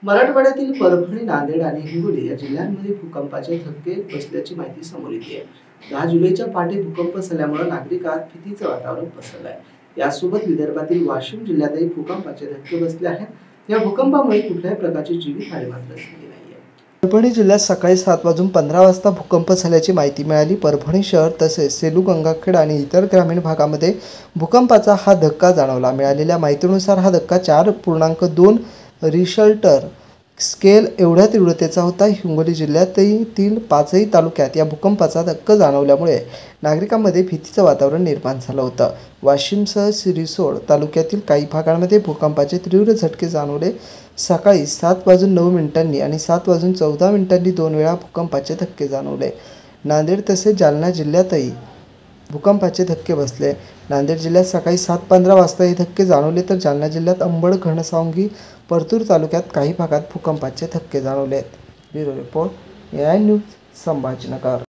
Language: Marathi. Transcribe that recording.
मराठवाड्यातील परभणी, नांदेड आणि हिंगोली या जिल्ह्यांमध्ये भूकंपाचे धक्के बसल्याची माहिती समोर येते आहे। 10 जुलैच्या पहाटे भूकंप झाल्यामुळे नागरिकांत भीतीचं वातावरण पसरलं आहे। यासोबत विदर्भातील वाशिम जिल्ह्यातही भूकंपाचे धक्के बसले आहेत। या भूकंपामुळे कुठल्याही प्रकारची जीवितहानी मात्र झाली नाहीये। परभणी जिल्ह्यात सकाळी 7:15 वाजता भूकंप झाल्याची माहिती मिळाली। परभणी शहर तसेच सेलू, गंगाखेड आणि इतर ग्रामीण भागामध्ये भूकंपाचा हा धक्का जाणवला। मिळालेल्या माहितीनुसार हा धक्का 4.2 रिश्टर स्केल एवढ्या तीव्रतेचा होता। हिंगोली जिल्ह्यातील 5ही तालुक्यात या भूकंपाचा धक्का जाणवल्यामुळे नागरिकांमध्ये भीतीचं वातावरण निर्माण झालं होतं। वाशिमसह रिसोड तालुक्यातील काही भागांमध्ये भूकंपाचे तीव्र झटके जाणवले। सकाळी 7:09 आणि 7:14 2 वेळा भूकंपाचे धक्के जाणवले। नांदेड तसेच जालना जिल्ह्यातही भूकंपाचे धक्के बसले। नांदेड जिल्ह्यात सकाळी 7:15 वाजता हे धक्के जाणवले, तर जालना जिल्ह्यात अंबड, घनसावंगी, परतूर तालुक्यात काही भागात भूकंपाचे धक्के जाणवले आहेत। Bureau report AI news, Sambhajinagar.